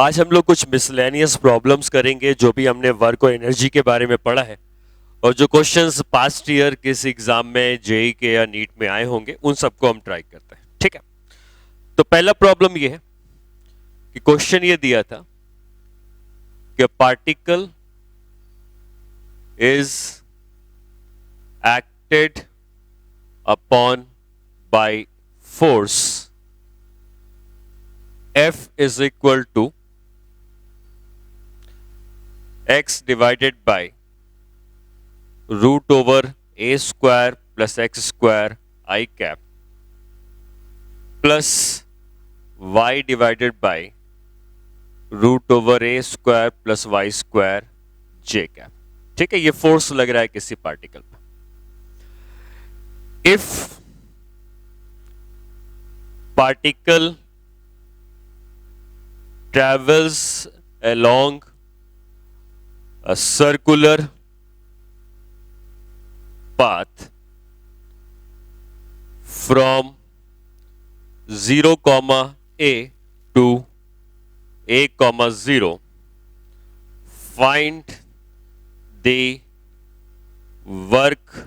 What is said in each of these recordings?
आज हम लोग कुछ मिसलेनियस प्रॉब्लम्स करेंगे जो भी हमने वर्क और एनर्जी के बारे में पढ़ा है और जो क्वेश्चंस पास्ट ईयर किस एग्जाम में जेई के या नीट में आए होंगे उन सबको हम ट्राई करते हैं। ठीक है, तो पहला प्रॉब्लम ये है कि क्वेश्चन ये दिया था कि particle is acted upon by force F is equal to x divided by root over a square plus x square I cap plus y divided by root over a square plus y square j cap। ठीक है, ये force लग रहा है किसी particle पर। If particle travels along a circular path from 0 comma a to a comma 0, find the work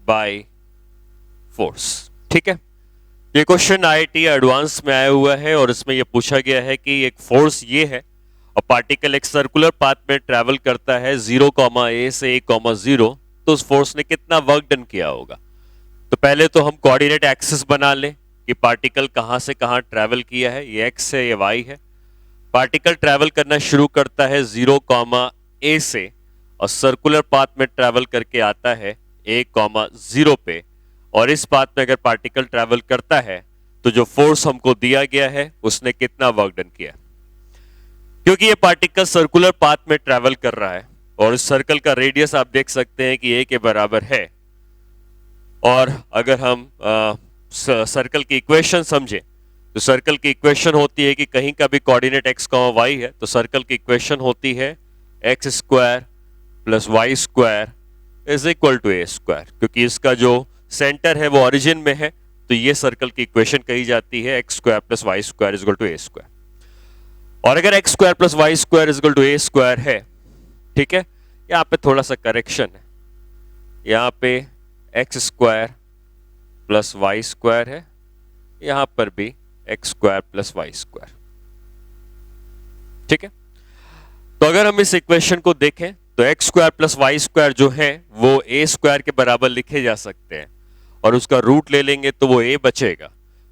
by force। ठीक है, ये क्वेश्चन आईआईटी एडवांस में आया हुआ है और इसमें ये पूछा गया है कि एक फोर्स ये है और पार्टिकल एक सर्कुलर पाथ में ट्रैवल करता है 0 कॉमा ए से a कॉमा 0, तो उस फोर्स ने कितना वर्क डन किया होगा। तो पहले तो हम कोऑर्डिनेट एक्सिस बना लें कि पार्टिकल कहां से कहां ट्रैवल किया है। ये x है, ये y है। पार्टिकल ट्रैवल करना शुरू करता है 0 कॉमा ए से और सर्कुलर पाथ में ट्रैवल करके आता है a कॉमा 0 पे, और इस पाथ में अगर पार्टिकल ट्रैवल करता है तो जो फोर्स हमको दिया गया है उसने कितना वर्क डन किया। क्योंकि ये पार्टिकल सर्कुलर पाथ में ट्रैवल कर रहा है और इस सर्कल का रेडियस आप देख सकते हैं कि a के बराबर है, और अगर हम सर्कल की इक्वेशन समझें तो सर्कल की इक्वेशन होती है कि कहीं का भी कोऑर्डिनेट x, y है तो सर्कल की इक्वेशन होती है x square plus Y square is equal to A square. क्योंकि इसका जो सेंटर है वो ओरिजिन में है तो ये सर्कल की इक्वेशन कही जाती है X square plus Y square is equal to A square. और अगर X square plus Y square is equal to A square है, ठीक है, यहाँ पे थोड़ा सा करेक्शन है, यहाँ पे X square plus Y square है, यहाँ पर भी X square plus Y square. ठीक है, तो अगर हम इस इक्वेशन को देखें तो X square plus Y square जो है वो ए स्क्वायर के बराबर लिखे जा सकते हैं और उसका रूट ले लेंगे तो वो ए बचेगा।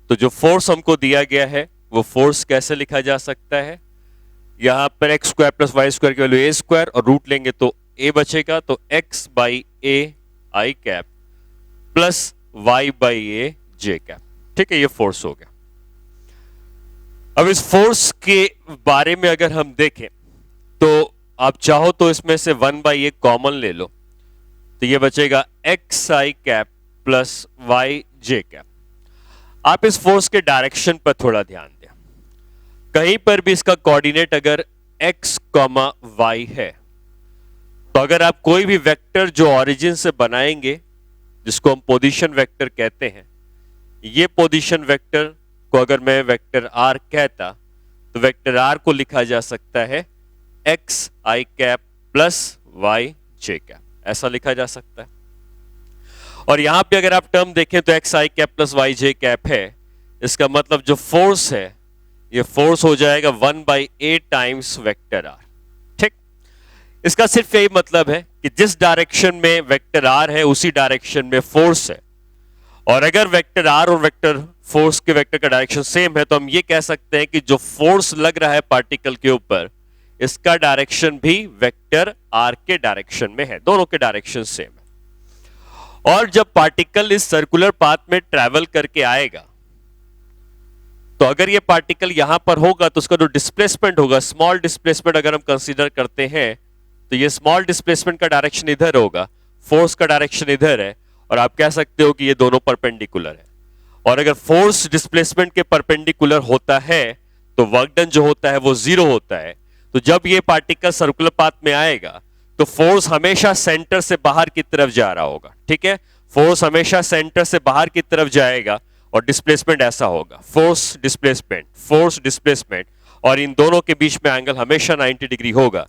तो जो फोर्स हमको दिया गया है वो फोर्स कैसे लिखा जा सकता है, यहां पर X square plus Y square की वैल्यू ए स्क्वायर और रूट लेंगे तो ए बचेगा, तो X by A I cap plus Y by A J cap. ठीक है, ये फोर्स हो गया। अब इस फोर्स के बारे में अगर हम देखें तो आप चाहो तो इसमें से 1/a कॉमन ले लो तो ये बचेगा एक्स आई कैप प्लस वाई जे कैप। आप इस फोर्स के डायरेक्शन पर थोड़ा ध्यान दें। कहीं पर भी इसका कोऑर्डिनेट अगर x, y है तो अगर आप कोई भी वेक्टर जो ओरिजिन से बनाएंगे जिसको हम पोजीशन वेक्टर कहते हैं, ये पोजीशन वेक्टर को अगर मैं वेक्टर r कहता तो वेक्टर r को लिखा जा सकता है एक्स आई कैप प्लस वाई जे कैप, ऐसा लिखा जा सकता है। और यहां पे अगर आप टर्म देखें तो एक्स आई कैप प्लस वाई जे कैप है, इसका मतलब जो फोर्स है ये फोर्स हो जाएगा 1/a टाइम्स वेक्टर आर। ठीक, इसका सिर्फ यही मतलब है कि जिस डायरेक्शन में वेक्टर आर है उसी डायरेक्शन में फोर्स है, और अगर वेक्टर आर और वेक्टर फोर्स के वेक्टर का डायरेक्शन सेम है तो हम ये कह सकते हैं कि जो फोर्स लग रहा है पार्टिकल के ऊपर इसका डायरेक्शन भी वेक्टर आर के डायरेक्शन में है, दोनों के डायरेक्शन सेम है। और जब पार्टिकल इस सर्कुलर पाथ में ट्रैवल करके आएगा तो अगर ये पार्टिकल यहां पर होगा तो उसका जो डिस्प्लेसमेंट होगा, स्मॉल डिस्प्लेसमेंट अगर हम कंसीडर करते हैं तो ये स्मॉल डिस्प्लेसमेंट का डायरेक्शन इधर होगा, फोर्स का डायरेक्शन इधर है, और आप कह सकते हो कि ये दोनों परपेंडिकुलर है। और अगर फोर्स डिस्प्लेसमेंट के परपेंडिकुलर होता है तो वर्क डन जो होता है वो जीरो होता है। तो जब ये पार्टिकल सर्कुलर पाथ में आएगा तो फोर्स हमेशा सेंटर से बाहर की तरफ जा रहा होगा। ठीक है, फोर्स हमेशा सेंटर से बाहर की तरफ जाएगा और डिस्प्लेसमेंट ऐसा होगा, फोर्स डिस्प्लेसमेंट, और इन दोनों के बीच में एंगल हमेशा 90 डिग्री होगा,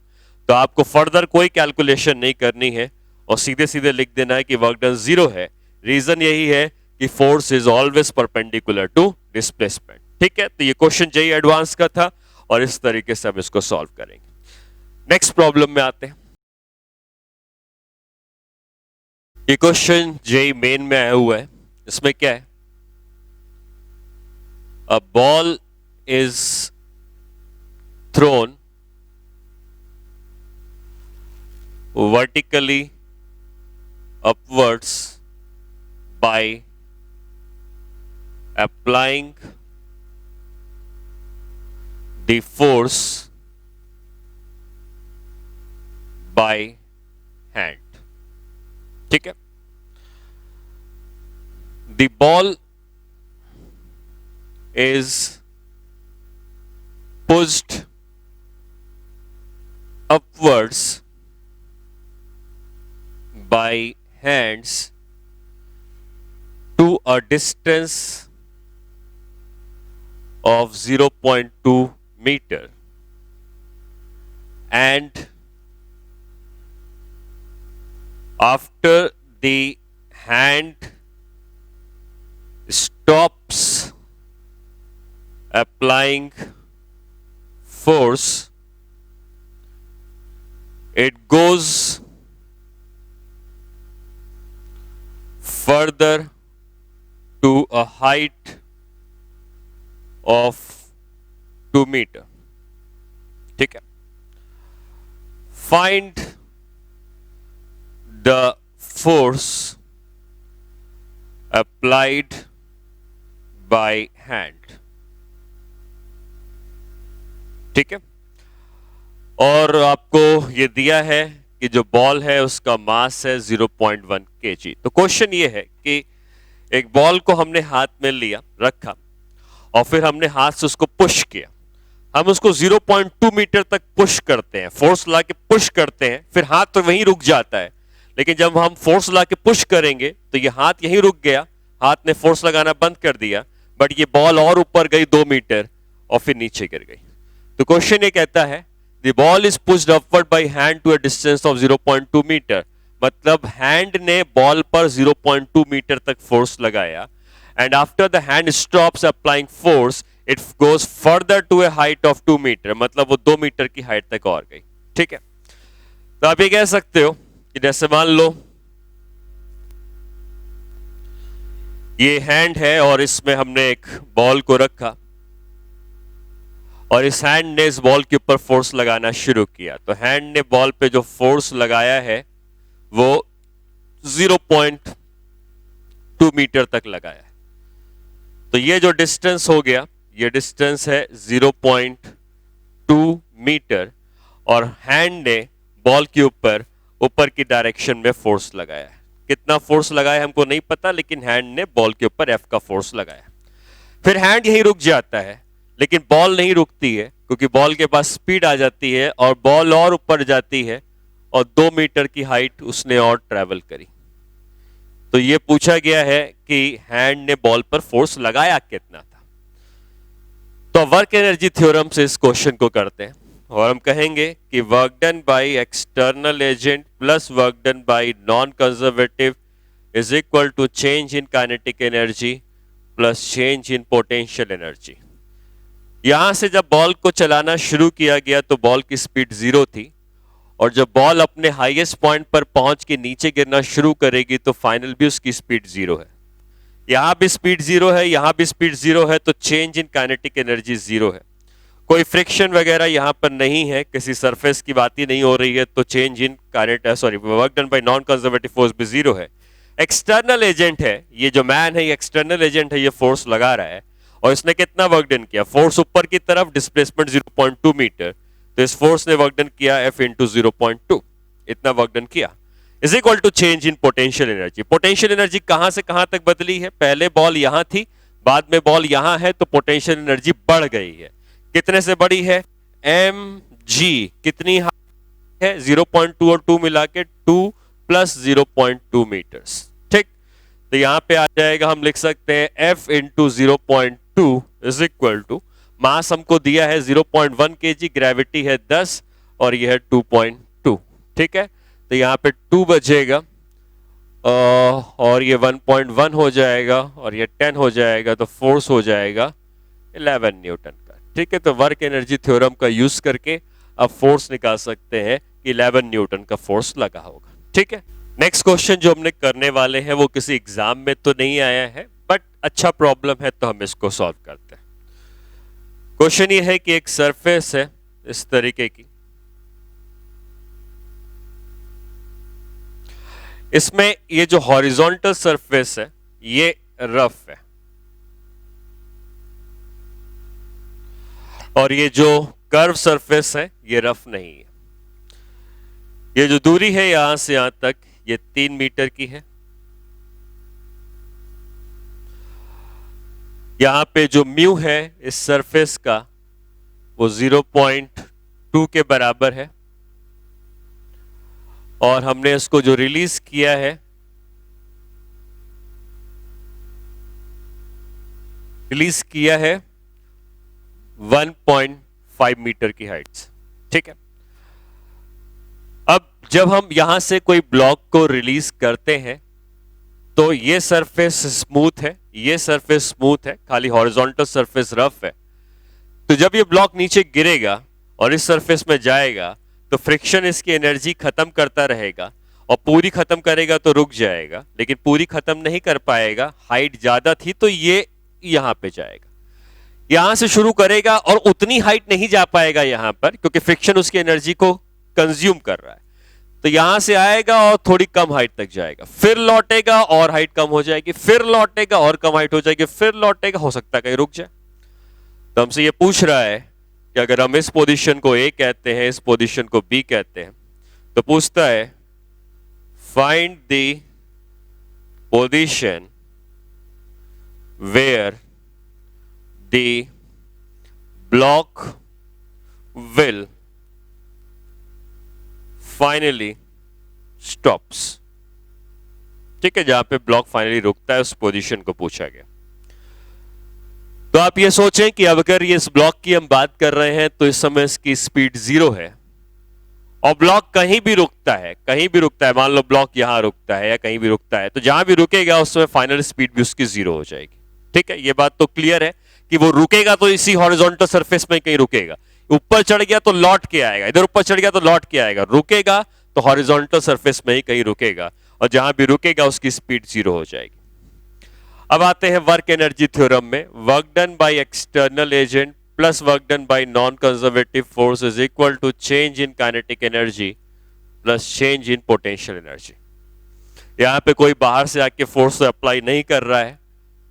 तो आपको फर्दर कोई कैलकुलेशन नहीं करनी है और सीधे सीधे लिख देना है कि वर्क डन 0 है। रीजन यही है कि force is always perpendicular to displacement. ठीक है, तो ये क्वेश्चन जेई एडवांस का था और इस तरीके से हम इसको सॉल्व करेंगे। नेक्स्ट प्रॉब्लम में आते हैं। ये क्वेश्चन जेई मेन में आया हुआ है। इसमें क्या है, a ball is throne vertically upwards by applying the force by hand। ठीक है, the ball is pushed upwards by hands to a distance of 0.2 meter, and after the hand stops applying force, it goes further to a height of 2 meter। ठीक है, find the force applied by hand। ठीक है, और आपको ये दिया है कि जो बॉल है उसका मास है 0.1 kg। तो क्वेश्चन ये है कि एक बॉल को हमने हाथ में लिया, रखा, और फिर हमने हाथ से उसको पुश किया। हम उसको 0.2 मीटर तक पुश करते हैं, फोर्स ला के पुश करते हैं, फिर हाथ तो वहीं रुक जाता है। लेकिन जब हम फोर्स ला के पुश करेंगे तो ये हाथ यहीं रुक गया, हाथ ने फोर्स लगाना बंद कर दिया, बट ये बॉल और ऊपर गई 2 मीटर और फिर नीचे गिर गई। तो क्वेश्चन ये कहता है The ball is pushed upward by hand to a distance of 0.2 meter। मतलब हैंड ने बॉल पर 0.2 मीटर तक फोर्स लगाया, and after the hand stops applying force it goes further to a height of 2 metre. मतलब वो 2 metre की height तक और गई। ठीक है, तो आप ये कह सकते हो कि जैसे मान लो ये हैंड है और इसमें हमने एक बॉल को रखा और इस हैंड ने इस बॉल के ऊपर फोर्स लगाना शुरू किया। तो हैंड ने बॉल पे जो फोर्स लगाया है वो 0.2 मीटर तक लगाया है। तो ये जो डिस्टेंस हो गया, ये डिस्टेंस है 0.2 मीटर, और हैंड ने बॉल के ऊपर की डायरेक्शन में फोर्स लगाया है। कितना फोर्स लगाया हमको नहीं पता, लेकिन हैंड ने बॉल के ऊपर F का फोर्स लगाया। फिर हैंड यहीं रुक जाता है, लेकिन बॉल नहीं रुकती है, क्योंकि बॉल के पास स्पीड आ जाती है और बॉल और ऊपर जाती है और 2 मीटर की हाइट उसने और ट्रेवल करी। तो ये पूछा गया है कि हैंड ने बॉल पर फोर्स लगाया कितना था। तो वर्क एनर्जी थ्योरम से इस क्वेश्चन को करते हैं और हम कहेंगे कि work done by external agent plus work done by non conservative is equal to change in kinetic energy plus change in potential energy. यहां से जब बॉल को चलाना शुरू किया गया तो बॉल की स्पीड 0 थी, और जब बॉल अपने हाईएस्ट पॉइंट पर पहुंच के नीचे गिरना शुरू करेगी तो फाइनल भी उसकी स्पीड 0 है। यहां भी स्पीड 0 है, यहां भी स्पीड 0 है, तो चेंज इन काइनेटिक एनर्जी 0 है। कोई फ्रिक्शन वगैरह यहां पर नहीं है, किसी सरफेस की बात ही नहीं हो रही है, तो change in work done by non conservative force भी 0 है। एक्सटर्नल एजेंट है, ये जो मैन है ये एक्सटर्नल एजेंट है, ये फोर्स लगा रहा है और इसने कितना वर्क डन किया, फोर्स ऊपर की तरफ, डिस्प्लेसमेंट 0.2 मीटर, तो इस फोर्स ने वर्क डन किया F इंटू 0.2, इतना वर्क डन किया, is equal to change in potential energy. Potential energy कहां से कहां तक बदली है, पहले बॉल यहां थी, बाद में बॉल यहां है, तो पोटेंशियल एनर्जी बढ़ गई है। कितने से बढ़ी है, mg, कितनी है 0.2 और 2 मिला के 2 प्लस 0.2 मीटर्स। ठीक, तो यहां पे आ जाएगा, हम लिख सकते हैं F into 0.2 is equal to mass हमको दिया है 0.1 kg, ग्रेविटी है 10 और यह है 2.2। ठीक है, तो यहाँ पे 2 बचेगा और ये 1.1 हो जाएगा और ये 10 हो जाएगा, तो फोर्स हो जाएगा 11 न्यूटन का। ठीक है, तो वर्क एनर्जी थ्योरम का यूज करके अब फोर्स निकाल सकते हैं कि 11 न्यूटन का फोर्स लगा होगा। ठीक है, नेक्स्ट क्वेश्चन जो हमने करने वाले हैं वो किसी एग्जाम में तो नहीं आया है, बट अच्छा प्रॉब्लम है तो हम इसको सॉल्व करते हैं। क्वेश्चन ये है कि एक सरफेस है इस तरीके की, इसमें ये जो हॉरिजॉन्टल सरफेस है ये रफ है और ये जो कर्व सरफेस है ये रफ नहीं है। ये जो दूरी है यहां से यहां तक ये 3 मीटर की है। यहां पे जो म्यू है इस सरफेस का वो 0.2 के बराबर है और हमने इसको जो रिलीज किया है रिलीज किया है 1.5 मीटर की हाइट से। ठीक है, अब जब हम यहां से कोई ब्लॉक को रिलीज करते हैं तो ये सरफेस स्मूथ है, ये सरफेस स्मूथ है, खाली हॉरिजॉन्टल सरफेस रफ है। तो जब ये ब्लॉक नीचे गिरेगा और इस सरफेस में जाएगा तो फ्रिक्शन इसकी एनर्जी खत्म करता रहेगा और पूरी खत्म करेगा तो रुक जाएगा, लेकिन पूरी खत्म नहीं कर पाएगा, हाइट ज्यादा थी तो ये यहां पे जाएगा, यहां से शुरू करेगा और उतनी हाइट नहीं जा पाएगा यहां पर क्योंकि फ्रिक्शन उसकी एनर्जी को कंज्यूम कर रहा है। तो यहां से आएगा और थोड़ी कम हाइट तक जाएगा, फिर लौटेगा और हाइट कम हो जाएगी, फिर लौटेगा और कम हाइट हो जाएगी, फिर लौटेगा, हो सकता है कहीं रुक जाए। तो हमसे ये पूछ रहा है कि अगर हम इस पोजीशन को ए कहते हैं, इस पोजीशन को बी कहते हैं, तो पूछता है find the position where the block will finally stops. ठीक है, जहां पे ब्लॉक फाइनली रुकता है उस पोजीशन को पूछा गया। तो आप ये सोचें कि अब अगर ये इस ब्लॉक की हम बात कर रहे हैं तो इस समय इसकी स्पीड 0 है और ब्लॉक कहीं भी रुकता है, कहीं भी रुकता है, मान लो ब्लॉक यहां रुकता है या कहीं भी रुकता है, तो जहां भी रुकेगा उस समय फाइनल स्पीड भी उसकी 0 हो जाएगी। ठीक है, ये बात तो क्लियर है कि वो रुकेगा तो इसी हॉरिजॉन्टल सरफेस में कहीं रुकेगा, ऊपर चढ़ गया तो लौट के आएगा, इधर ऊपर चढ़ गया तो लौट के आएगा, रुकेगा तो हॉरिजॉन्टल सरफेस में ही कहीं रुकेगा और जहां भी रुकेगा उसकी स्पीड 0 हो जाएगी। अब आते हैं वर्क एनर्जी थ्योरम में। Work done by external agent plus work done by non conservative force is equal to change in kinetic energy plus change in potential energy. यहां पे कोई बाहर से आके फोर्स अप्लाई नहीं कर रहा है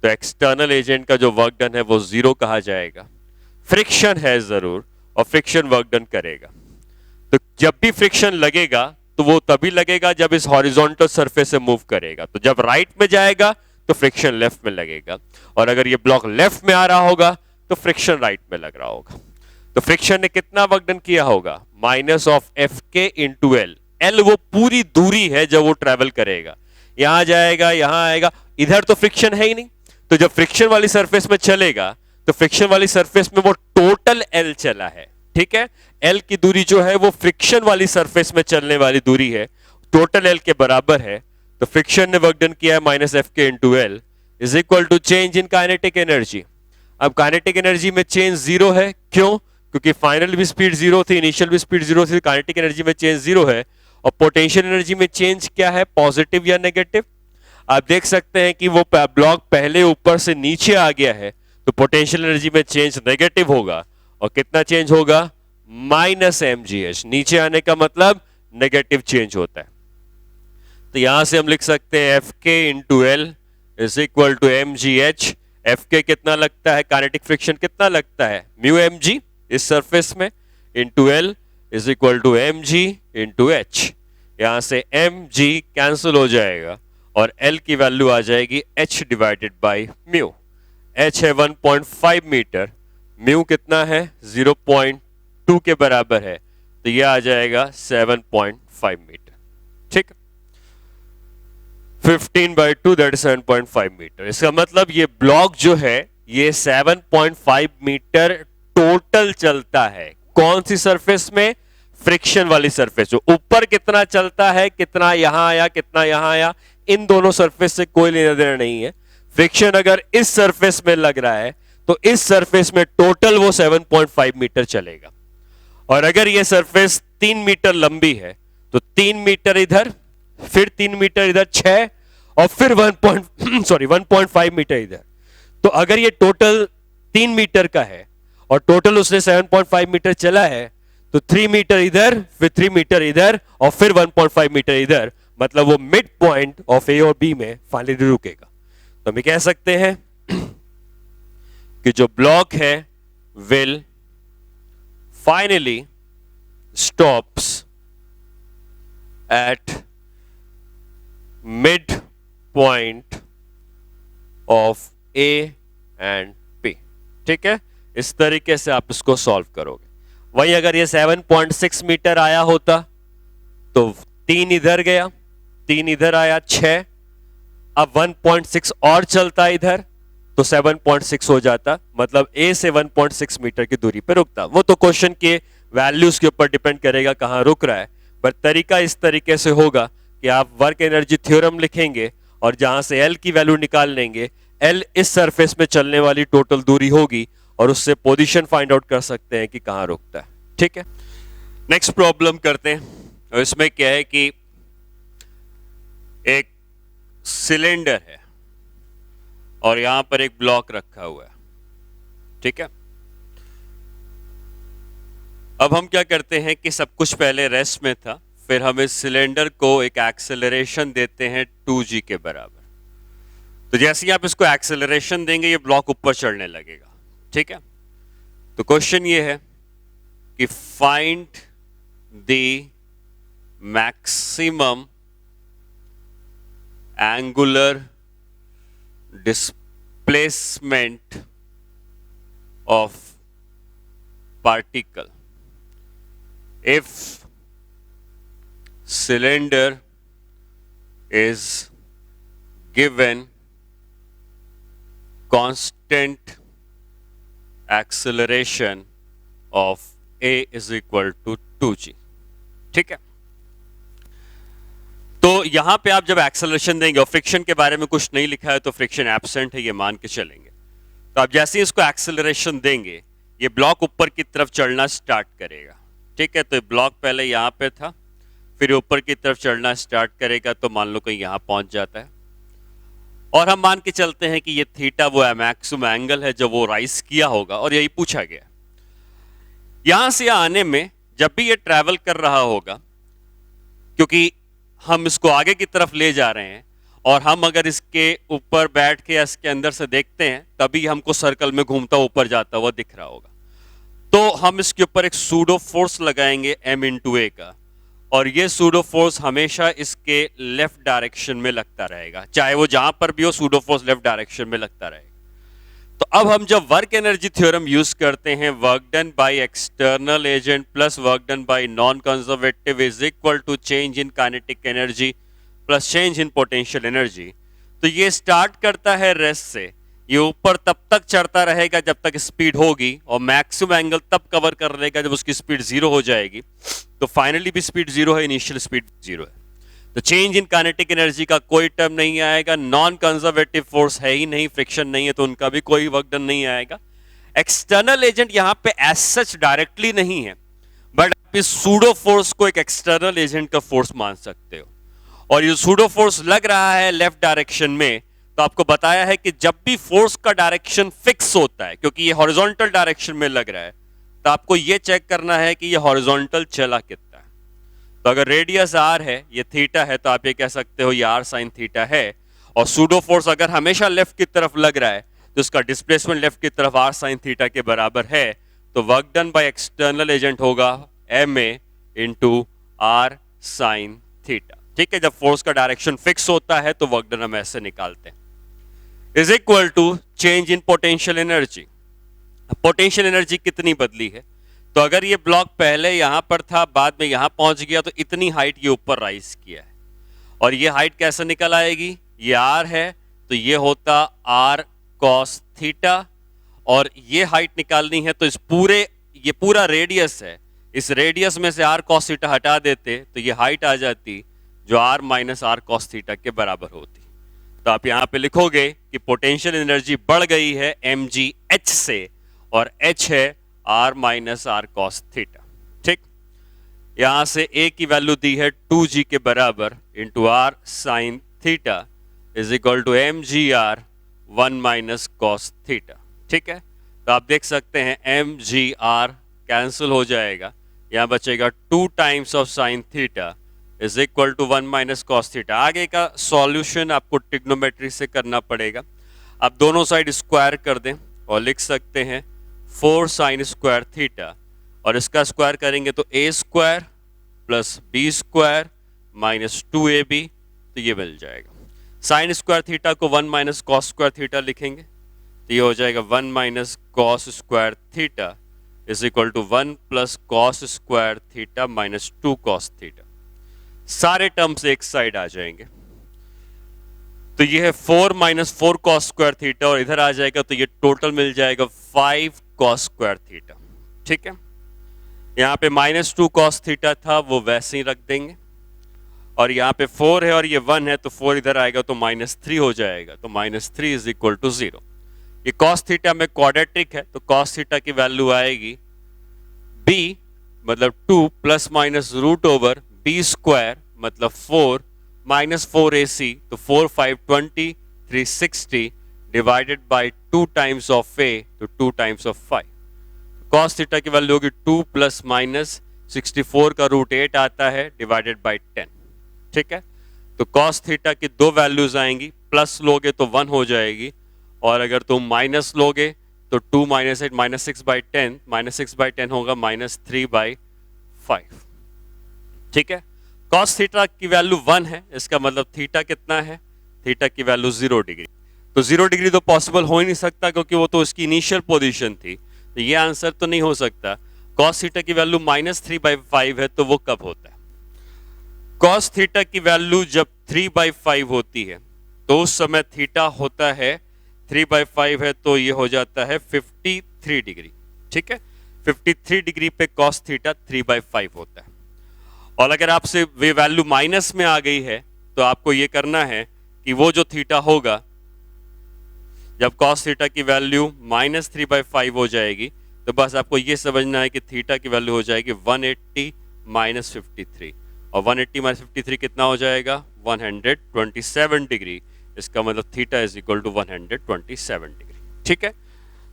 तो एक्सटर्नल एजेंट का जो वर्क डन है वो 0 कहा जाएगा। फ्रिक्शन है जरूर और फ्रिक्शन वर्क डन करेगा, तो जब भी फ्रिक्शन लगेगा तो वो तभी लगेगा जब इस हॉरिजॉन्टल सरफेस से मूव करेगा, तो जब राइट में जाएगा तो फ्रिक्शन लेफ्ट में लगेगा और अगर ये ब्लॉक लेफ्ट में आ रहा होगा तो फ्रिक्शन राइट में लग रहा होगा। तो फ्रिक्शन ने कितना वर्क डन किया होगा, माइनस ऑफ एफ के इंटू एल। एल वो पूरी दूरी है जब वो ट्रेवल करेगा, यहां जाएगा यहां आएगा, इधर तो फ्रिक्शन है ही नहीं, तो जब फ्रिक्शन वाली सरफेस में चलेगा तो फ्रिक्शन वाली सरफेस में वो टोटल एल चला है। ठीक है, एल की दूरी जो है वो फ्रिक्शन वाली सरफेस में चलने वाली दूरी है, टोटल एल के बराबर है। तो फ्रिक्शन ने वर्क डन किया है माइनस एफ के into L is equal to change in kinetic energy. अब काइनेटिक एनर्जी में चेंज 0 है, क्यों? क्योंकि फाइनल भी स्पीड 0 थी, इनिशियल भी स्पीड 0 थी, काइनेटिक एनर्जी में चेंज 0 है। और पोटेंशियल एनर्जी में चेंज क्या है, पॉजिटिव या नेगेटिव? आप देख सकते हैं कि वो ब्लॉक पहले ऊपर से नीचे आ गया है तो पोटेंशियल एनर्जी में चेंज नेगेटिव होगा और कितना चेंज होगा, माइनस mgh। नीचे आने का मतलब नेगेटिव चेंज होता है। तो यहां से हम लिख सकते हैं एफ के into L is equal to mgh। F के कितना लगता है, काइनेटिक फ्रिक्शन कितना लगता है, म्यू mg इस सरफेस में, into L is equal to mg into h। यहां से mg कैंसिल हो जाएगा और L की वैल्यू आ जाएगी h divided by mu. h है 1.5 मीटर, म्यू कितना है 0.2 के बराबर है, तो यह आ जाएगा 7.5 मीटर। ठीक, 15/2 दैट 7.5 मीटर। इसका मतलब ये ब्लॉक जो है ये 7.5 मीटर टोटल चलता है कौन सी सरफेस में, फ्रिक्शन वाली सरफेस में। ऊपर कितना चलता है, कितना यहां आया कितना यहां आया, इन दोनों सरफेस से कोई लेना देना नहीं है। फ्रिक्शन अगर इस सरफेस में लग रहा है तो इस सरफेस में टोटल वो 7.5 मीटर चलेगा। और अगर ये सरफेस 3 मीटर लंबी है तो 3 मीटर इधर, फिर 3 मीटर इधर, 6, और फिर 1.5 मीटर इधर। तो अगर ये टोटल 3 मीटर का है और टोटल उसने 7.5 मीटर चला है तो 3 मीटर इधर, फिर 3 मीटर इधर, और फिर 1.5 मीटर इधर, मतलब वो मिड पॉइंट ऑफ ए और बी में फाइनली रुकेगा। तो हम कह सकते हैं कि जो ब्लॉक है will finally stops at mid point of A and B. ठीक है, इस तरीके से आप इसको सॉल्व करोगे। वहीं अगर ये 7.6 मीटर आया होता तो 3 इधर गया, 3 इधर आया, 6, अब 1.6 और चलता इधर तो 7.6 हो जाता, मतलब ए से 1.6 मीटर की दूरी पर रुकता। वो तो क्वेश्चन के वैल्यूज के ऊपर डिपेंड करेगा कहां रुक रहा है, पर तरीका इस तरीके से होगा कि आप वर्क एनर्जी थ्योरम लिखेंगे और जहां से एल की वैल्यू निकाल लेंगे, एल इस सरफेस में चलने वाली टोटल दूरी होगी और उससे पोजीशन फाइंड आउट कर सकते हैं कि कहां रुकता है। ठीक है, नेक्स्ट प्रॉब्लम करते हैं। और इसमें क्या है कि एक सिलेंडर है और यहां पर एक ब्लॉक रखा हुआ है। ठीक है, अब हम क्या करते हैं कि सब कुछ पहले रेस्ट में था, फिर हम इस सिलेंडर को एक एक्सेलरेशन देते हैं 2g के बराबर। तो जैसे ही आप इसको एक्सेलरेशन देंगे ये ब्लॉक ऊपर चढ़ने लगेगा। ठीक है, तो क्वेश्चन ये है कि find the maximum angular displacement of particle if cylinder is given constant acceleration of a is equal to 2g। ठीक है, तो यहां पे आप जब एक्सेलरेशन देंगे और फ्रिक्शन के बारे में कुछ नहीं लिखा है तो फ्रिक्शन एब्सेंट है ये मान के चलेंगे। तो आप जैसे ही इसको एक्सेलरेशन देंगे ये ब्लॉक ऊपर की तरफ चढ़ना स्टार्ट करेगा। ठीक है, तो ब्लॉक पहले यहाँ पे था, फिर ऊपर की तरफ चढ़ना स्टार्ट करेगा, तो मान लो कहीं यहाँ पहुंच जाता है। और हम मान के चलते हैं कि ये थीटा वो मैक्सिमम एंगल है जो वो राइज किया होगा, और यही पूछा गया। यहां से आने में जब भी ये ट्रैवल कर रहा होगा, क्योंकि हम इसको आगे की तरफ ले जा रहे हैं और हम अगर इसके ऊपर बैठ के या इसके अंदर से देखते हैं तभी हमको सर्कल में घूमता ऊपर जाता हुआ दिख रहा होगा। तो हम इसके ऊपर एक सूडो फोर्स लगाएंगे m इंटू ए का, और ये सूडो फोर्स हमेशा इसके लेफ्ट डायरेक्शन में लगता रहेगा, चाहे वो जहां पर भी हो सूडो फोर्स लेफ्ट डायरेक्शन में लगता रहेगा। तो अब हम जब वर्क एनर्जी थ्योरम यूज करते हैं, work done by external agent plus work done by non conservative is equal to change in kinetic energy plus change in potential energy. तो ये स्टार्ट करता है रेस्ट से, ये ऊपर तब तक चढ़ता रहेगा जब तक स्पीड होगी, और मैक्सिमम एंगल तब कवर कर लेगा जब उसकी स्पीड 0 हो जाएगी। तो फाइनली भी स्पीड 0 है, इनिशियल स्पीड 0 है। तो चेंज इन काइनेटिक एनर्जी का कोई टर्म नहीं आएगा, नॉन कंजर्वेटिव फोर्स है ही नहीं, फ्रिक्शन नहीं है, तो उनका भी कोई वर्क डन नहीं आएगा। एक्सटर्नल एजेंट यहाँ पे एज सच डायरेक्टली नहीं है, बट आप इस सूडो फोर्स को एक एक्सटर्नल एजेंट का फोर्स मान सकते हो। और ये सूडो फोर्स लग रहा है लेफ्ट डायरेक्शन में, तो आपको बताया है कि जब भी फोर्स का डायरेक्शन फिक्स होता है, क्योंकि ये हॉरिजॉन्टल डायरेक्शन में लग रहा है, तो आपको ये चेक करना है कि ये हॉरिजॉन्टल चला कितना है। तो अगर रेडियस r है, ये थीटा है, तो आप ये कह सकते हो ये r sin थीटा है। और सूडो फोर्स अगर हमेशा लेफ्ट की तरफ लग रहा है तो उसका डिस्प्लेसमेंट लेफ्ट की तरफ r sin थीटा के बराबर है। तो work done by external agent होगा ma into r sin theta. ठीक है, जब फोर्स का डायरेक्शन फिक्स होता है तो वर्क डन हम ऐसे निकालते हैं, is equal to change in potential energy. Potential energy कितनी बदली है, तो अगर ये ब्लॉक पहले यहां पर था, बाद में यहां पहुंच गया, तो इतनी हाइट ये ऊपर राइज किया है। और ये हाइट कैसे निकल आएगी, ये r है, तो ये होता r cos थीटा, और ये हाइट निकालनी है, तो ये पूरा रेडियस है, इस रेडियस में से r cos थीटा हटा देते तो ये हाइट आ जाती जो r minus R cos theta के बराबर होती। तो आप यहां पे लिखोगे कि पोटेंशियल एनर्जी बढ़ गई है mgh से, और h है r minus R cos theta. ठीक, यहां से a की वैल्यू दी है 2g के बराबर into R sine theta is equal to mgr 1 minus cos theta. ठीक है, तो आप देख सकते हैं mgr कैंसिल हो जाएगा, यहां बचेगा 2 times of sine theta is equal to 1 minus cos theta. आगे का सॉल्यूशन आपको ट्रिग्नोमेट्री से करना पड़ेगा। आप दोनों साइड स्क्वायर कर दें और लिख सकते हैं 4 साइन स्क्वायर थीटा, और इसका स्क्वायर करेंगे तो a square plus B square minus 2ab, तो ये मिल जाएगा। साइन स्क्वायर थीटा को 1 माइनस कॉस स्क्वायर थीटा लिखेंगे तो ये हो जाएगा 1 minus cos square theta is equal to 1 plus cos square theta minus 2 cos theta. सारे टर्म्स एक साइड आ जाएंगे, तो ये है 4 माइनस 4 कॉस स्क्वायर थीटा, और इधर आ जाएगा तो ये टोटल मिल जाएगा 5 कॉस स्क्वायर थीटा। ठीक है, यहाँ पे माइनस 2 कॉस थीटा था वो वैसे ही रख देंगे, और यहाँ पे 4 है और ये 1 है तो 4 इधर आएगा तो माइनस 3 हो जाएगा, तो माइनस 3 इज इक्वल टू 0। ये कॉस थीटा में क्वाड्रेटिक है तो कॉस थीटा की वैल्यू आएगी b मतलब 2 plus minus root over b square मतलब 4 माइनस 4ac, तो 4 5 20 360 divided by 2 times of a, तो 2 टाइम्स ऑफ 5। कॉस थीटा की वैल्यू होगी 2 प्लस माइनस 64 का रूट 8 आता है डिवाइडेड बाय 10। ठीक है, तो कॉस थीटा की दो वैल्यूज आएंगी, प्लस लोगे तो 1 हो जाएगी, और अगर तुम माइनस लोगे तो 2 minus 8 minus 6 by 10, minus 6 by 10 होगा माइनस 3 बाई 5। ठीक है, कॉस थीटा की वैल्यू 1 है, इसका मतलब थीटा कितना है, थीटा की वैल्यू 0 डिग्री। तो 0 डिग्री तो पॉसिबल हो ही नहीं सकता क्योंकि वो तो उसकी इनिशियल पोजीशन थी, तो ये आंसर तो नहीं हो सकता। कॉस थीटा की वैल्यू माइनस 3/5 है, तो वो कब होता है? कॉस थीटा की वैल्यू जब 3/5 होती है तो उस समय थीटा होता है 3/5 है तो ये हो जाता है 53 डिग्री। ठीक है, 53 डिग्री पे कॉस थीटा 3/5 होता है। और अगर आपसे वे वैल्यू माइनस में आ गई है तो आपको ये करना है कि वो जो थीटा होगा जब कॉस थीटा की वैल्यू माइनस 3/5 हो जाएगी तो बस आपको ये समझना है कि थीटा की वैल्यू हो जाएगी 180 माइनस 53, और 180 माइनस 53 कितना हो जाएगा 127 डिग्री। इसका मतलब theta is equal to 127 degree. ठीक है,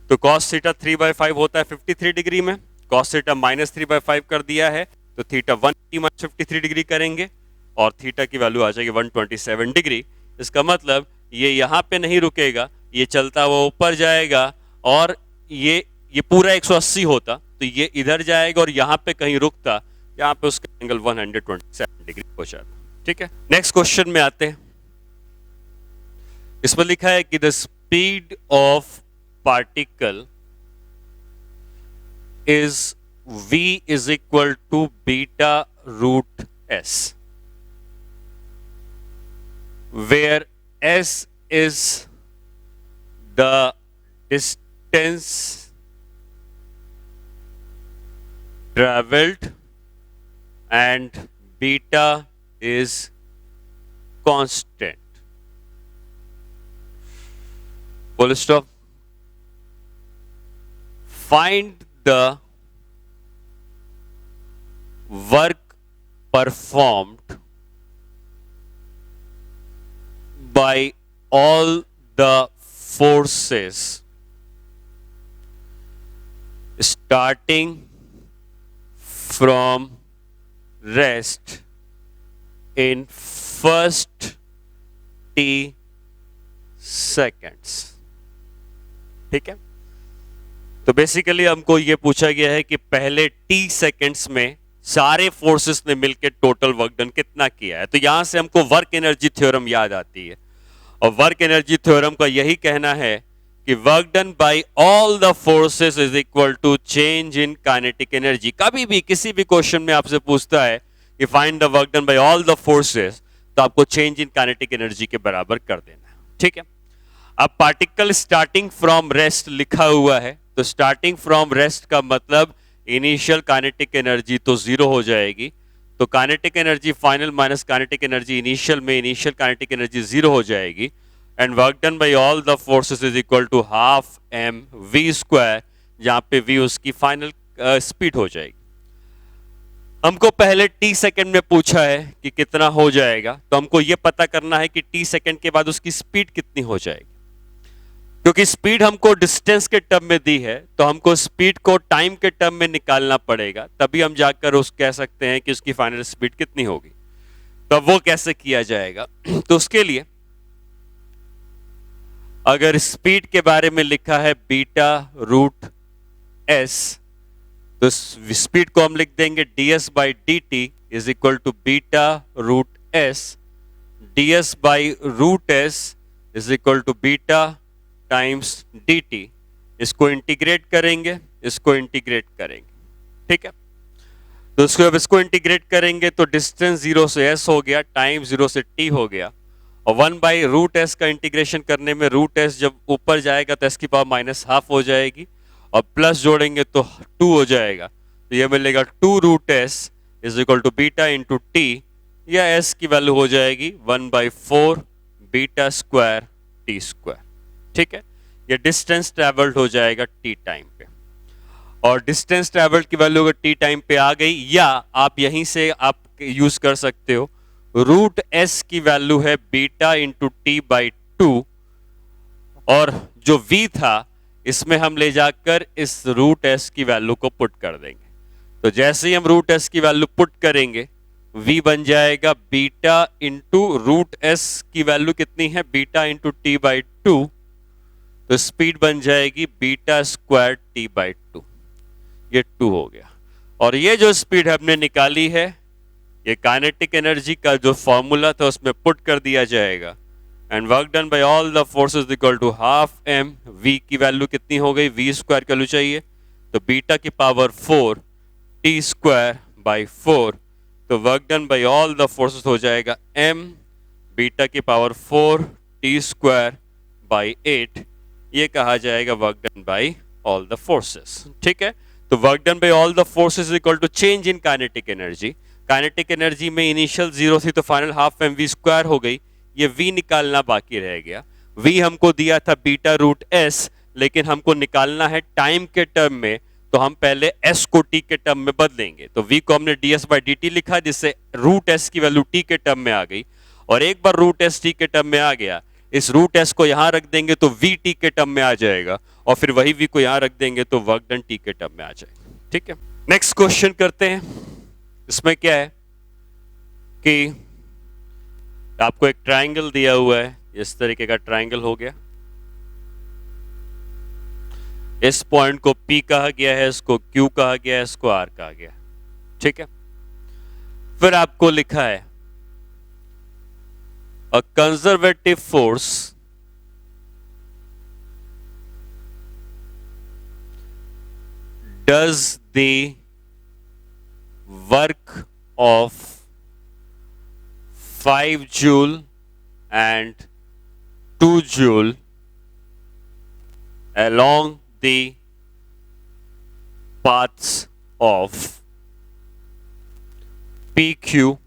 तो कॉस थीटा 3/5 होता है 53 डिग्री में, कॉस थीटा माइनस 3/5 कर दिया है तो थीटा 180 माइनस 53 डिग्री करेंगे और थीटा की वैल्यू आ जाएगी 127 डिग्री। इसका मतलब ये यहाँ पे नहीं रुकेगा, ये चलता हुआ ऊपर जाएगा, और ये पूरा 180 होता तो ये इधर जाएगा और यहाँ पे कहीं रुकता, यहाँ पे उसका एंगल 127 डिग्री हो जाता। ठीक है, नेक्स्ट क्वेश्चन में आते हैं। इसमें लिखा है कि the speed of particle is v is equal to beta root s, where s is the distance traveled and beta is constant. Full stop. Find the work performed by all the forces starting from rest in first t seconds. ठीक है, तो basically हमको ये पूछा गया है कि पहले t सेकेंड्स में सारे फोर्सेस ने मिलकर टोटल वर्क डन कितना किया है। तो यहां से हमको वर्क एनर्जी थ्योरम याद आती है, और वर्क एनर्जी थ्योरम का यही कहना है कि work done by all the forces is equal to change in kinetic energy. कभी भी किसी भी क्वेश्चन में आपसे पूछता है कि find the work done by all the forces, तो आपको चेंज इन काइनेटिक एनर्जी के बराबर कर देना है। ठीक है, अब पार्टिकल स्टार्टिंग फ्रॉम रेस्ट लिखा हुआ है, तो स्टार्टिंग फ्रॉम रेस्ट का मतलब इनिशियल काइनेटिक एनर्जी तो जीरो हो जाएगी, तो kinetic energy final minus kinetic energy initial में इनिशियल काइनेटिक एनर्जी जीरो हो जाएगी, and work done by all the forces is equal to half M V square, जहां पे वी उसकी फाइनल स्पीड हो जाएगी। हमको पहले टी सेकंड में पूछा है कि कितना हो जाएगा, तो हमको ये पता करना है कि टी सेकंड के बाद उसकी स्पीड कितनी हो जाएगी। क्योंकि स्पीड हमको डिस्टेंस के टर्म में दी है, तो हमको स्पीड को टाइम के टर्म में निकालना पड़ेगा, तभी हम जाकर उस कह सकते हैं कि उसकी फाइनल स्पीड कितनी होगी। तो वो कैसे किया जाएगा? तो उसके लिए अगर स्पीड के बारे में लिखा है बीटा रूट एस, तो स्पीड को हम लिख देंगे ds by D T is equal to beta root S, ds by root S is equal to beta times dt। इसको इंटीग्रेट करेंगे, इसको इंटीग्रेट करेंगे, ठीक है। तो इसको अब इसको इंटीग्रेट करेंगे तो डिस्टेंस 0 से s हो गया, टाइम 0 से t हो गया, और 1 बाई रूट एस का इंटीग्रेशन करने में रूट एस जब ऊपर जाएगा तो s की पावर माइनस हाफ हो जाएगी, और प्लस जोड़ेंगे तो 2 हो जाएगा, तो ये मिलेगा 2 root S is equal to beta into T, या s की वैल्यू हो जाएगी 1/4 बीटा स्क्वायर टी स्क्वायर, ठीक है। ये डिस्टेंस ट्रेवल्ड हो जाएगा टी टाइम पे, और डिस्टेंस ट्रेवल्ड की वैल्यू अगर टी टाइम पे आ गई, या आप यहीं से आप यूज कर सकते हो रूट एस की वैल्यू है बीटा इंटू टी बाई 2, और जो v था इसमें हम ले जाकर इस रूट एस की वैल्यू को पुट कर देंगे। तो जैसे ही हम रूट एस की वैल्यू पुट करेंगे, v बन जाएगा बीटा इंटू रूट एस की वैल्यू कितनी है, बीटा इंटू टी बाई 2, तो स्पीड बन जाएगी बीटा स्क्वायर टी बाई 2, ये 2 हो गया। और ये जो स्पीड हमने निकाली है, ये काइनेटिक एनर्जी का जो फॉर्मूला था उसमें पुट कर दिया जाएगा, and work done by all the forces equal to half M, V की वैल्यू कितनी हो गई, वी स्क्वायर की वैल्यू चाहिए, तो बीटा की पावर 4 टी स्क्वायर बाई 4, तो work done by all the forces हो जाएगा m बीटा की पावर 4 टी स्क्वायर बाई 8, ये कहा जाएगा work done by all the forces, ठीक है। तो work done by all the forces equal to change in kinetic energy. Kinetic energy में इनिशियल 0 थी तो final half M V square हो गई, ये v निकालना बाकी रह गया। v हमको दिया था बीटा रूट s, लेकिन हमको निकालना है टाइम के टर्म में, तो हम पहले s को t के टर्म में बदलेंगे। तो v को हमने ds बाई डी टी लिखा, जिससे रूट s की वैल्यू t के टर्म में आ गई, और एक बार रूट s t के टर्म में आ गया, इस रूट s को यहां रख देंगे तो v t के टर्म में आ जाएगा, और फिर वही v को यहां रख देंगे तो वर्क डन t के टर्म में आ जाएगा, ठीक है। नेक्स्ट क्वेश्चन करते हैं। इसमें क्या है कि आपको एक ट्रायंगल दिया हुआ है, इस तरीके का ट्रायंगल हो गया, इस पॉइंट को P कहा गया है, इसको Q कहा गया है, इसको R कहा गया, ठीक है। फिर आपको लिखा है a conservative force does the work of 5 joule and 2 joule along the paths of PQ,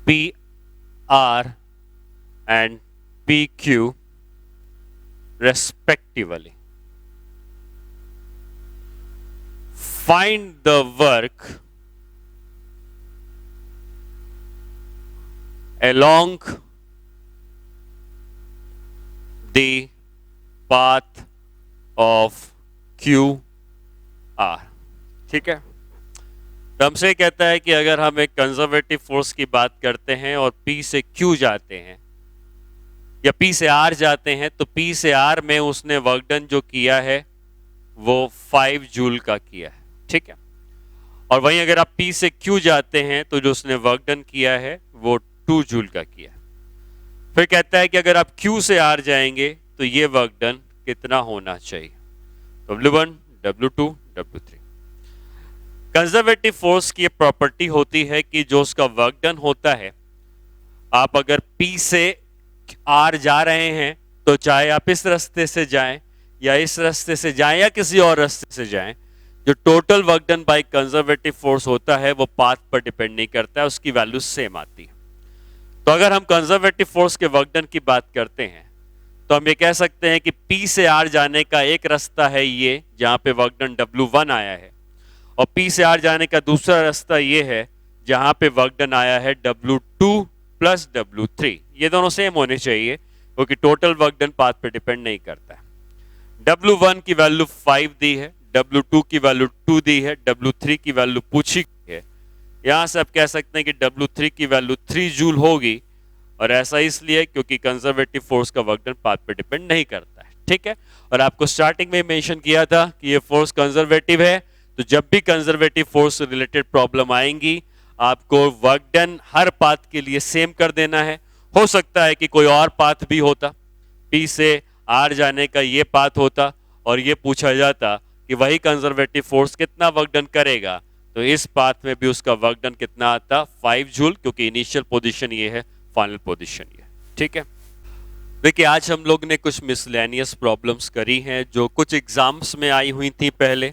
PR and PQ respectively. Find the work along the path of QR, ठीक है। तो हमसे कहता है कि अगर हम एक कंजर्वेटिव फोर्स की बात करते हैं और P से Q जाते हैं या P से R जाते हैं, तो P से R में उसने वर्क डन जो किया है वो 5 जूल का किया है, ठीक है। और वहीं अगर आप P से Q जाते हैं तो जो उसने वर्क डन किया है वो 2 जूल का किया है। फिर कहता है कि अगर आप Q से R जाएंगे तो ये वर्क डन कितना होना चाहिए, W1, W2, W3। Conservative force की प्रॉपर्टी होती है कि जो उसका वर्क डन होता है, आप अगर P से आर जा रहे हैं तो चाहे आप इस रास्ते से जाएं या इस रास्ते से जाएं या किसी और रास्ते से जाएं, जो total work done by conservative force होता है वो पाथ पर डिपेंड नहीं करता है, उसकी वैल्यू सेम आती है। तो अगर हम कंजर्वेटिव फोर्स के वर्क डन की बात करते हैं तो हम ये कह सकते हैं कि P से R जाने का एक रास्ता है ये, जहां पे वर्क डन W1 आया है, और P से R जाने का दूसरा रास्ता ये है जहां पे वर्क डन आया है W2 प्लस W3। ये दोनों सेम होने चाहिए क्योंकि टोटल वर्क डन पाथ पे डिपेंड नहीं करता है। W1 की वैल्यू 5 दी है, W2 की वैल्यू 2 दी है, W3 की वैल्यू पूछी गई है। यहां से आप कह सकते हैं कि W3 की वैल्यू 3 जूल होगी, और ऐसा इसलिए क्योंकि कंजर्वेटिव फोर्स का वर्क डन पाथ पे डिपेंड नहीं करता है। ठीक है, और आपको स्टार्टिंग में मेंशन किया था कि ये फोर्स कंजर्वेटिव है, तो जब भी कंजर्वेटिव फोर्स से रिलेटेड प्रॉब्लम आएंगी आपको वर्क डन हर पाथ के लिए सेम कर देना है। हो सकता है कि कोई और पाथ भी होता, P से R जाने का ये पाथ होता और ये पूछा जाता कि वही कंजर्वेटिव फोर्स कितना वर्क डन करेगा, तो इस पाथ में भी उसका वर्क डन कितना आता, 5 जूल, क्योंकि इनिशियल पोजीशन ये है, फाइनल पोजीशन ये। ठीक है, देखिए आज हम लोग ने कुछ मिसलेनियस प्रॉब्लम्स करी हैं जो कुछ एग्जाम्स में आई हुई थी पहले,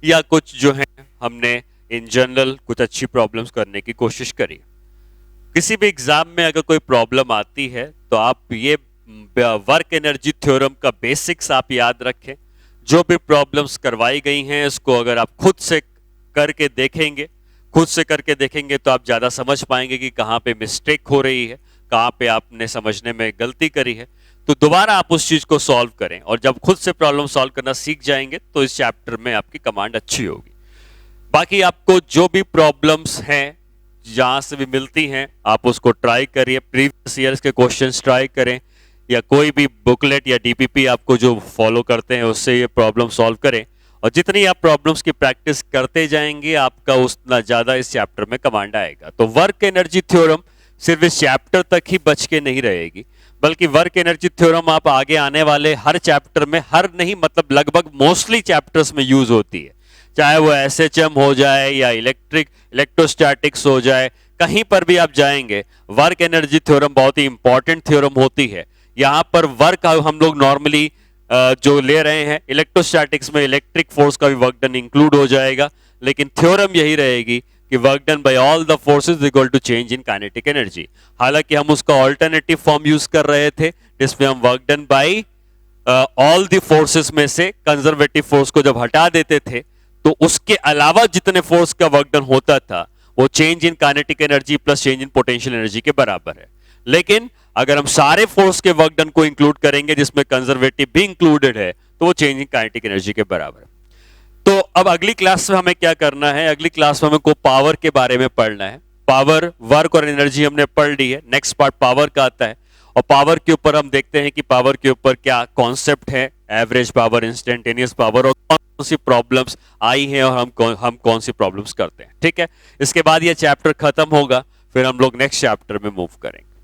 या कुछ जो है हमने इन जनरल कुछ अच्छी प्रॉब्लम्स करने की कोशिश करी। किसी भी एग्जाम में अगर कोई प्रॉब्लम आती है तो आप ये वर्क एनर्जी थ्योरम का बेसिक्स आप याद रखें। जो भी प्रॉब्लम्स करवाई गई हैं इसको अगर आप खुद से करके देखेंगे तो आप ज़्यादा समझ पाएंगे कि कहाँ पे मिस्टेक हो रही है, कहाँ पे आपने समझने में गलती करी है। तो दोबारा आप उस चीज़ को सॉल्व करें, और जब खुद से प्रॉब्लम सॉल्व करना सीख जाएंगे तो इस चैप्टर में आपकी कमांड अच्छी होगी। बाकी आपको जो भी प्रॉब्लम्स हैं जहाँ से भी मिलती हैं आप उसको ट्राई करिए, प्रीवियस ईयर्स के क्वेश्चंस ट्राई करें, या कोई भी बुकलेट या डीपीपी आपको जो फॉलो करते हैं उससे ये प्रॉब्लम सॉल्व करें। और जितनी आप प्रॉब्लम्स की प्रैक्टिस करते जाएंगे आपका उतना ज़्यादा इस चैप्टर में कमांड आएगा। तो वर्क एनर्जी थ्योरम सिर्फ इस चैप्टर तक ही बच के नहीं रहेगी, बल्कि वर्क एनर्जी थ्योरम आप आगे आने वाले हर चैप्टर में, हर नहीं मतलब लगभग मोस्टली चैप्टर्स में यूज होती है, चाहे वो एसएचएम हो जाए या इलेक्ट्रोस्टैटिक्स हो जाए, कहीं पर भी आप जाएंगे वर्क एनर्जी थ्योरम बहुत ही इंपॉर्टेंट थ्योरम होती है। यहाँ पर वर्क हम लोग नॉर्मली जो ले रहे हैं इलेक्ट्रोस्टैटिक्स में इलेक्ट्रिक फोर्स का भी वर्क डन इंक्लूड हो जाएगा, लेकिन थ्योरम यही रहेगी कि work done by all the forces equal to change in kinetic energy. हालांकि हम उसका ऑल्टरनेटिव फॉर्म यूज कर रहे थे जिसमें हम work done by all the forces में से कंजर्वेटिव फोर्स को जब हटा देते थे तो उसके अलावा जितने फोर्स का वर्क डन होता था वो change in kinetic energy plus change in potential energy के बराबर है। लेकिन अगर हम सारे फोर्स के वर्क डन को इंक्लूड करेंगे जिसमें कंजर्वेटिव भी इंक्लूडेड है तो वो चेंज इन काइनेटिक एनर्जी के बराबर है। तो अब अगली क्लास में हमें क्या करना है, अगली क्लास में हमें को पावर के बारे में पढ़ना है। पावर, वर्क और एनर्जी हमने पढ़ ली है, नेक्स्ट पार्ट पावर का आता है, और पावर के ऊपर हम देखते हैं कि पावर के ऊपर क्या कॉन्सेप्ट है, एवरेज पावर, इंस्टेंटेनियस पावर, और कौन सी प्रॉब्लम्स आई हैं और हम कौन सी प्रॉब्लम्स करते हैं। ठीक है, इसके बाद ये चैप्टर खत्म होगा, फिर हम लोग नेक्स्ट चैप्टर में मूव करेंगे।